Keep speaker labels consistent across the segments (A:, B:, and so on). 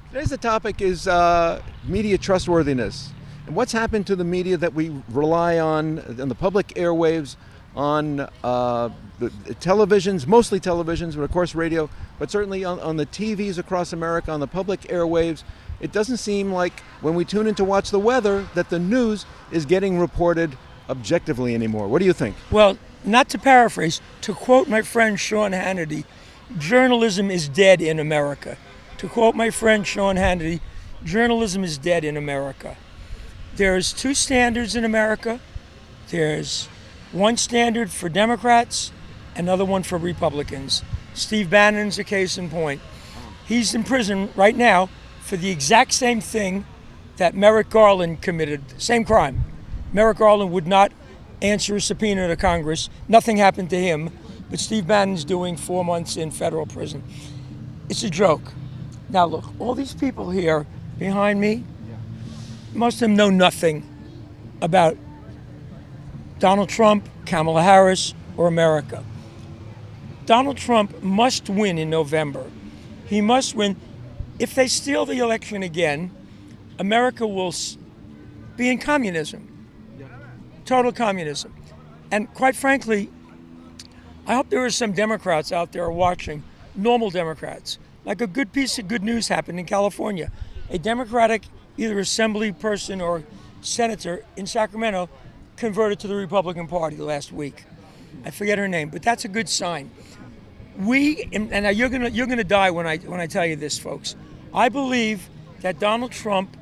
A: Today's the topic is media trustworthiness. And what's happened to the media that we rely on the public airwaves, on the televisions, mostly televisions, but of course radio, but certainly on the TVs across America, on the public airwaves. It doesn't seem like when we tune in to watch the weather that the news is getting reported objectively anymore. What do you think?
B: Well, not to paraphrase, to quote my friend Sean Hannity, journalism is dead in America. To quote my friend Sean Hannity, journalism is dead in America. There's two standards in America. There's one standard for Democrats, another one for Republicans. Steve Bannon's a case in point. He's in prison right now for the exact same thing that Merrick Garland committed, same crime. Merrick Garland would not answer a subpoena to Congress. Nothing happened to him, but Steve Bannon's doing 4 months in federal prison. It's a joke. Now look, all these people here behind me, most of them know nothing about Donald Trump, Kamala Harris, or America. Donald Trump must win in November. He must win. If they steal the election again, America will be in communism, total communism. And quite frankly, I hope there are some Democrats out there watching, normal Democrats. Like a good piece of good news happened in California. A Democratic, either assembly person or senator in Sacramento converted to the Republican Party last week. I forget her name, but that's a good sign. And now you're gonna die when I tell you this, folks. I believe that Donald Trump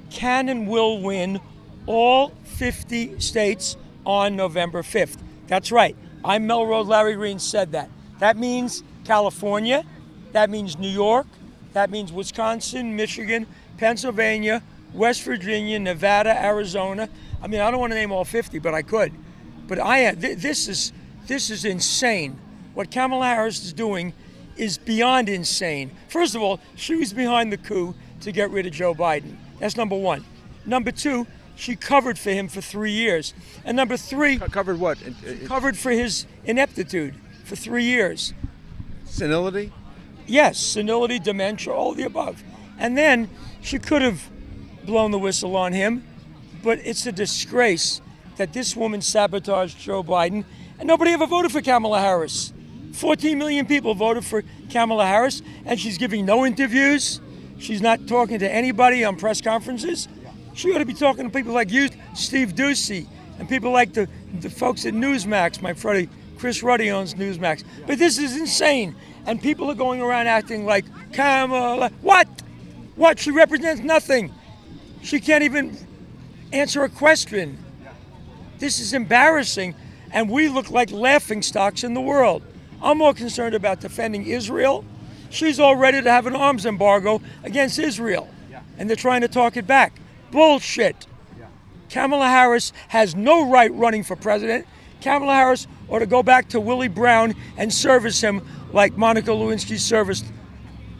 B: can and will win all 50 states on November 5th. That's right. I'm Melrose Larry Green said that. That means California. That means New York, that means Wisconsin, Michigan, Pennsylvania, West Virginia, Nevada, Arizona. I mean, I don't want to name all 50, but I could. But this is insane. What Kamala Harris is doing is beyond insane. First of all, she was behind the coup to get rid of Joe Biden. That's number one. Number two, she covered for him for 3 years. And number three,
A: Covered what?
B: covered for his ineptitude for 3 years.
A: Senility?
B: Yes, senility, dementia, all the above. And then she could have blown the whistle on him, but it's a disgrace that this woman sabotaged Joe Biden, and nobody ever voted for Kamala Harris. 14 million people voted for Kamala Harris, and she's giving no interviews. She's not talking to anybody on press conferences. She ought to be talking to people like you, Steve Doocy, and people like the folks at Newsmax. My friend Chris Ruddy owns Newsmax. But this is insane. And people are going around acting like Kamala. What? What? She represents nothing. She can't even answer a question. This is embarrassing. And we look like laughing stocks in the world. I'm more concerned about defending Israel. She's all ready to have an arms embargo against Israel. And they're trying to talk it back. Bullshit. Kamala Harris has no right running for president. Kamala Harris ought to go back to Willie Brown and service him like Monica Lewinsky serviced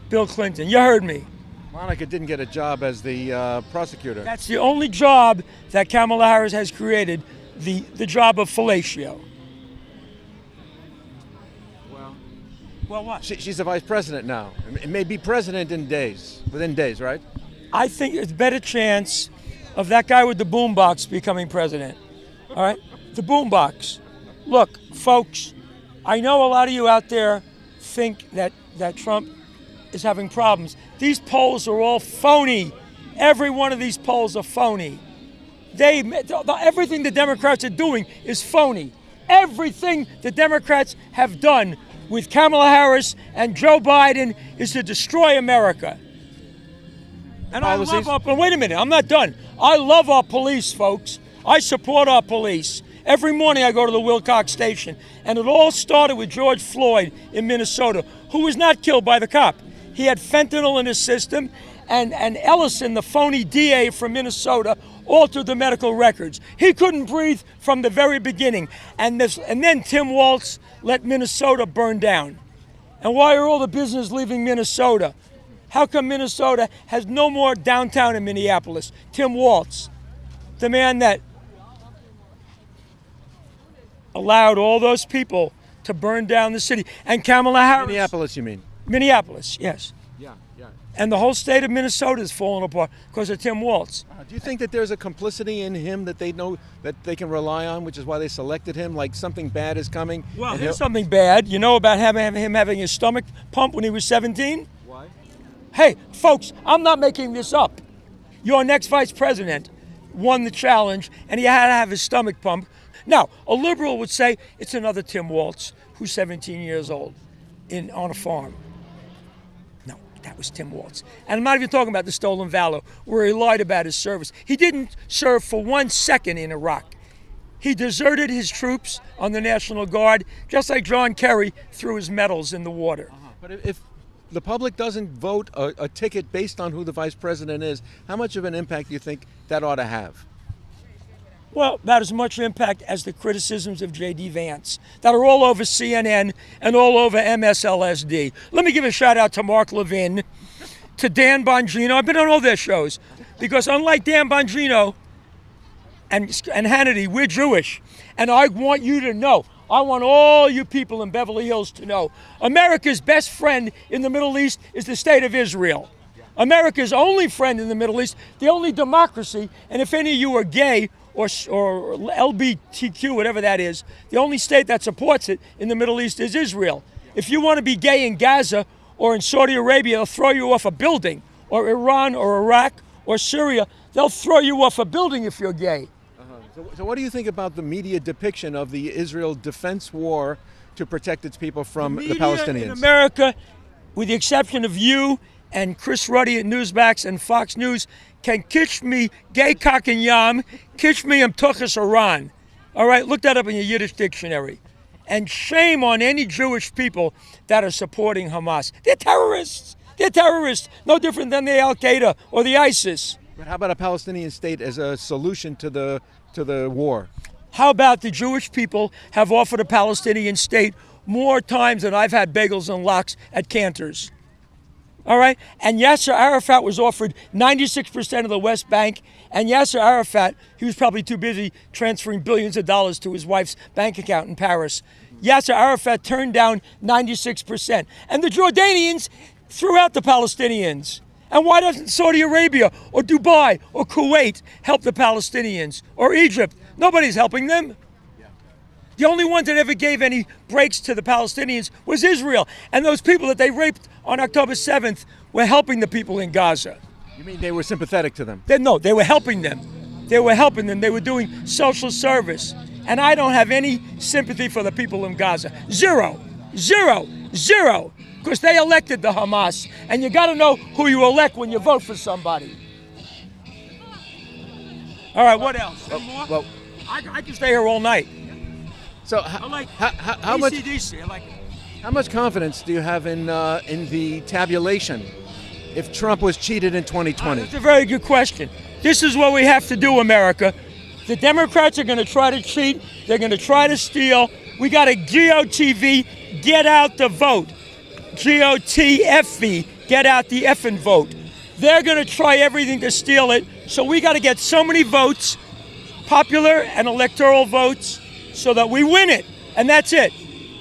B: Bill Clinton. You heard me.
A: Monica didn't get a job as the prosecutor.
B: That's the only job that Kamala Harris has created, the job of fellatio. Well, what?
A: She's the vice president now. It may be president within days, right?
B: I think there's a better chance of that guy with the boombox becoming president. All right? The boombox. Look, folks, I know a lot of you out there think that Trump is having problems. These polls are all phony. Every one of these polls are phony. Everything the Democrats are doing is phony. Everything the Democrats have done with Kamala Harris and Joe Biden is to destroy America. And wait a minute, I'm not done. I love our police, folks. I support our police. Every morning I go to the Wilcox station, and it all started with George Floyd in Minnesota, who was not killed by the cop. He had fentanyl in his system, and Ellison, the phony DA from Minnesota, altered the medical records. He couldn't breathe from the very beginning, and then Tim Walz let Minnesota burn down. And why are all the business leaving Minnesota? How come Minnesota has no more downtown in Minneapolis? Tim Walz, the man that allowed all those people to burn down the city. And Kamala Harris.
A: Minneapolis, you mean?
B: Minneapolis, yes.
A: Yeah. Yeah.
B: And the whole state of Minnesota is falling apart because of Tim Walz.
A: Do you think that there's a complicity in him that they know that they can rely on, which is why they selected him? Like something bad is coming?
B: Well, here's something bad. You know about him having his stomach pumped when he was 17?
A: Why?
B: Hey, folks, I'm not making this up. Your next vice president won the challenge, and he had to have his stomach pumped. Now, a liberal would say it's another Tim Walz who's 17 years old on a farm. No, that was Tim Walz. And I'm not even talking about the stolen valor, where he lied about his service. He didn't serve for 1 second in Iraq. He deserted his troops on the National Guard, just like John Kerry threw his medals in the water.
A: But if the public doesn't vote a ticket based on who the vice president is, how much of an impact do you think that ought to have?
B: Well, about as much impact as the criticisms of J.D. Vance that are all over CNN and all over MSLSD. Let me give a shout out to Mark Levin, to Dan Bongino. I've been on all their shows because unlike Dan Bongino and Hannity, we're Jewish. And I want you to know, I want all you people in Beverly Hills to know, America's best friend in the Middle East is the state of Israel. America's only friend in the Middle East, the only democracy, and if any of you are gay or LGBTQ, whatever that is, the only state that supports it in the Middle East is Israel. If you want to be gay in Gaza or in Saudi Arabia, they'll throw you off a building, or Iran or Iraq or Syria, they'll throw you off a building if you're gay.
A: So what do you think about the media depiction of the Israel defense war to protect its people from the Palestinians?
B: In America, with the exception of you and Chris Ruddy at Newsmax and Fox News, can kitch me gay cock and yam, kitch me tuchas Iran. All right, look that up in your Yiddish dictionary. And shame on any Jewish people that are supporting Hamas. They're terrorists. They're terrorists, no different than the Al-Qaeda or the ISIS.
A: But how about a Palestinian state as a solution to the war?
B: How about the Jewish people have offered a Palestinian state more times than I've had bagels and lox at Cantor's? All right? And Yasser Arafat was offered 96% of the West Bank. And Yasser Arafat, he was probably too busy transferring billions of dollars to his wife's bank account in Paris. Yasser Arafat turned down 96%. And the Jordanians threw out the Palestinians. And why doesn't Saudi Arabia or Dubai or Kuwait help the Palestinians? Or Egypt? Nobody's helping them. The only ones that ever gave any breaks to the Palestinians was Israel. And those people that they raped on October 7th were helping the people in Gaza.
A: You mean they were sympathetic to them?
B: No, they were helping them. They were helping them. They were doing social service. And I don't have any sympathy for the people in Gaza. Zero. Zero. Zero. Because they elected the Hamas. And you got to know who you elect when you vote for somebody. All right, what else?
A: Well,
B: I can stay here all night.
A: So
B: I like
A: how much
B: AC/DC. I like it.
A: how much confidence do you have in the tabulation if Trump was cheated in 2020?
B: That's a very good question. This is what we have to do, America. The Democrats are going to try to cheat. They're going to try to steal. We got a GOTV, get out the vote. GOTFV, get out the effing vote. They're going to try everything to steal it. So we got to get so many votes, popular and electoral votes, so that we win it. And that's it.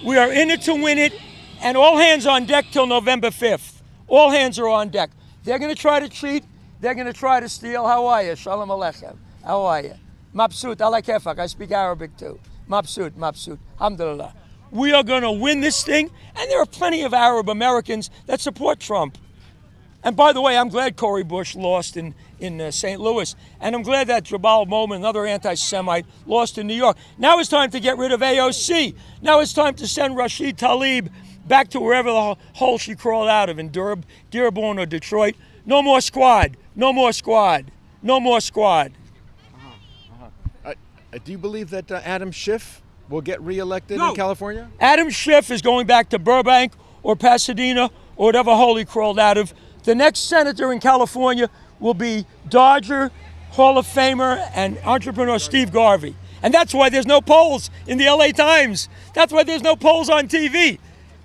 B: We are in it to win it. And all hands on deck till November 5th. All hands are on deck. They're going to try to cheat. They're going to try to steal. How are you? Shalom Aleichem. How are you? Mabsut, ala kefak. I speak Arabic too. Mabsut, mabsut. Alhamdulillah. We are going to win this thing. And there are plenty of Arab Americans that support Trump. And by the way, I'm glad Cori Bush lost in St. Louis. And I'm glad that Jabal Momin, another anti-Semite, lost in New York. Now it's time to get rid of AOC. Now it's time to send Rashid Tlaib back to wherever the hole she crawled out of in Dearborn or Detroit. No more squad. No more squad. No more squad.
A: Do you believe that Adam Schiff will get reelected
B: No.
A: in California?
B: Adam Schiff is going back to Burbank or Pasadena or whatever hole he crawled out of. The next senator in California will be Dodger, Hall of Famer, and entrepreneur Steve Garvey. And that's why there's no polls in the LA Times. That's why there's no polls on TV.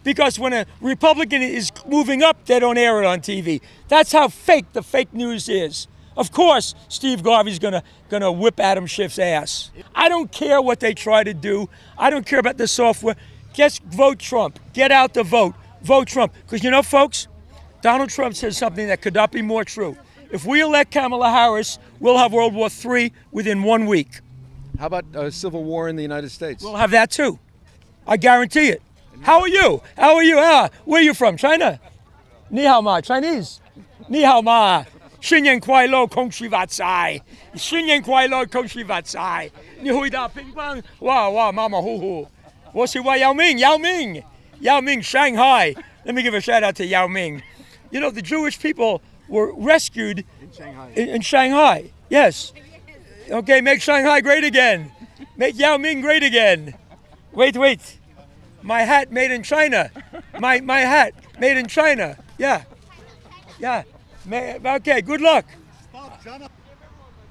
B: Because when a Republican is moving up, they don't air it on TV. That's how fake the fake news is. Of course, Steve Garvey's gonna whip Adam Schiff's ass. I don't care what they try to do. I don't care about the software. Just vote Trump. Get out the vote. Vote Trump. Because you know, folks, Donald Trump says something that could not be more true. If we elect Kamala Harris, we'll have World War III within 1 week.
A: How about a civil war in the United States?
B: We'll have that too. I guarantee it. How are you? How are you? Where are you from? China? Ni hao ma, Chinese. Ni hao ma. 新年快乐，恭喜发财！新年快乐，恭喜发财！你回答乒乓，哇，马马虎虎。我是Yao Ming, Shanghai. Let me give a shout out to Yao Ming. You know, the Jewish people were rescued in Shanghai. Yes. Okay, make Shanghai great again. Make Yao Ming great again. Wait. My hat made in China. My hat made in China. Yeah. Okay, good luck.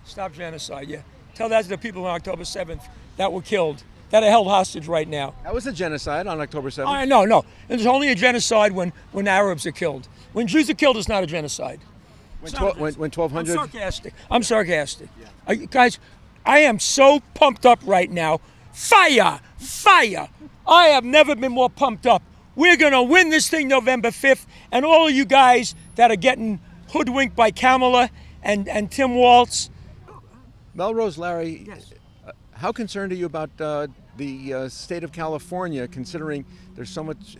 B: Stop genocide, yeah. Tell that to the people on October 7th that were killed, that are held hostage right now.
A: That was a genocide on October 7th.
B: No. It's only a genocide when Arabs are killed. When Jews are killed, it's not a genocide.
A: When 1200?
B: I'm sarcastic. Yeah. Guys, I am so pumped up right now. Fire! I have never been more pumped up. We're going to win this thing November 5th, and all of you guys that are getting hoodwinked by Kamala and Tim Walz.
A: Melrose Larry,
B: yes.
A: How concerned are you about the state of California, considering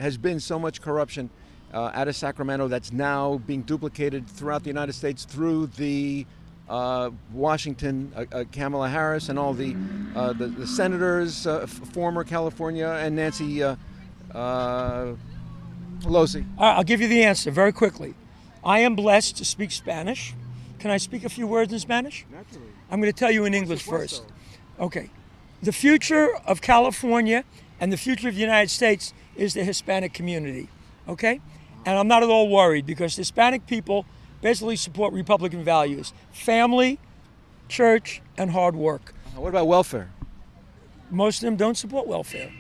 A: has been so much corruption out of Sacramento that's now being duplicated throughout the United States through the Washington, Kamala Harris, and all the senators, former California, and Nancy Pelosi?
B: I'll give you the answer very quickly. I am blessed to speak Spanish. Can I speak a few words in Spanish?
A: Naturally.
B: I'm going to tell you in English first. Okay. The future of California and the future of the United States is the Hispanic community. Okay? And I'm not at all worried because Hispanic people basically support Republican values: family, church, and hard work.
A: What about welfare?
B: Most of them don't support welfare.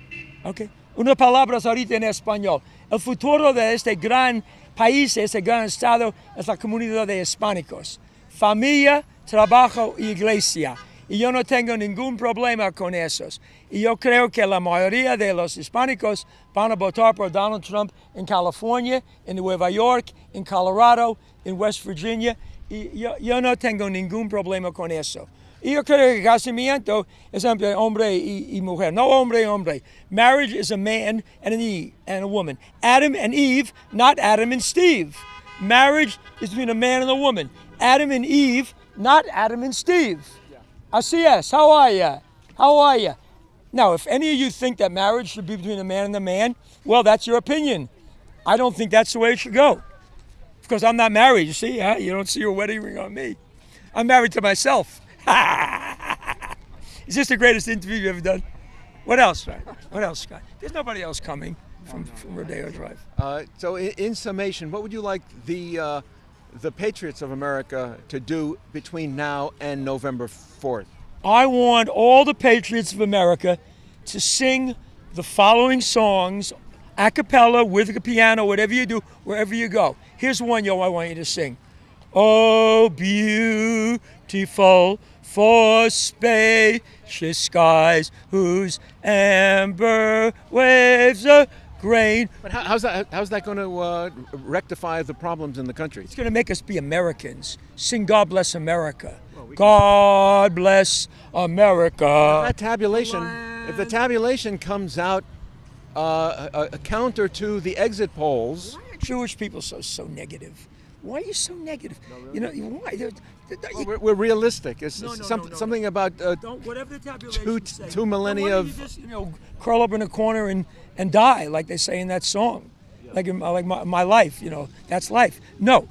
B: Okay. Unas palabras ahorita en español. El futuro de este gran país, este gran estado, es la comunidad de hispánicos. Familia, trabajo y iglesia. Y yo no tengo ningún problema con esos. Y yo creo que la mayoría de los hispánicos van a votar por Donald Trump en California, en Nueva York, en Colorado, en West Virginia. Y yo no tengo ningún problema con eso. Y yo creo que casamiento es entre hombre y mujer, no hombre y hombre. Marriage is a man and a woman. Adam and Eve, not Adam and Steve. Marriage is between a man and a woman. Adam and Eve, not Adam and Steve. Así es. How are you? Now, if any of you think that marriage should be between a man and a man, well, that's your opinion. I don't think that's the way it should go. Because I'm not married, you see? Huh? You don't see your wedding ring on me. I'm married to myself. Is this the greatest interview you've ever done? What else, right? What else, Scott? There's nobody else coming from Rodeo Drive.
A: So in summation, what would you like the patriots of America to do between now and November 4th?
B: I want all the patriots of America to sing the following songs a cappella, with a piano, whatever you do, wherever you go. Here's one, I want you to sing. Oh, beautiful for spacious skies, whose amber waves are grain.
A: But how's that going to rectify the problems in the country?
B: It's going to make us be Americans. Sing God Bless America. God bless America.
A: That tabulation, if the tabulation comes out a counter to the exit polls.
B: Why are Jewish people so negative? Why are you so negative? No, really? You know, why?
A: We're realistic. It's something about
B: whatever the tabulation say.
A: two millennia of...
B: You just, curl up in a corner and die, like they say in that song. Yeah. Like my life, that's life. No.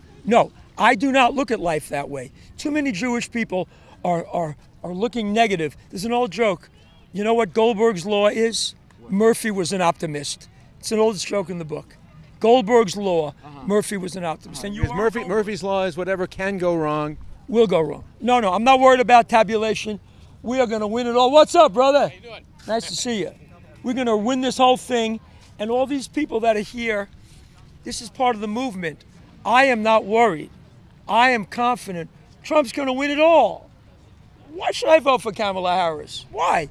B: I do not look at life that way. Too many Jewish people are looking negative. There's an old joke. You know what Goldberg's law is? Murphy was an optimist. It's an old joke in the book. Goldberg's law, Murphy was an optimist. And
A: Murphy's law is whatever can go wrong
B: will go wrong. No, I'm not worried about tabulation. We are going to win it all. What's up, brother?
C: How you doing?
B: Nice to see you. We're going to win this whole thing. And all these people that are here, this is part of the movement. I am not worried. I am confident Trump's going to win it all. Why should I vote for Kamala Harris? Why?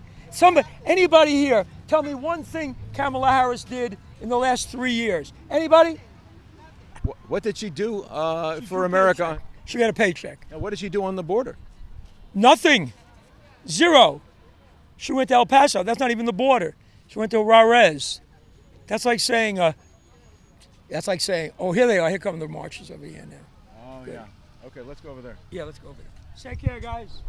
B: Anybody here, tell me one thing Kamala Harris did in the last 3 years. Anybody?
A: What did she do for America?
B: She got a paycheck.
A: Now, what did she do on the border?
B: Nothing. Zero. She went to El Paso. That's not even the border. She went to Juarez. That's like saying, oh, here they are. Here come the marchers over here now.
A: Oh, yeah. Okay, let's go over there.
B: Yeah, let's go over there. Take care, guys.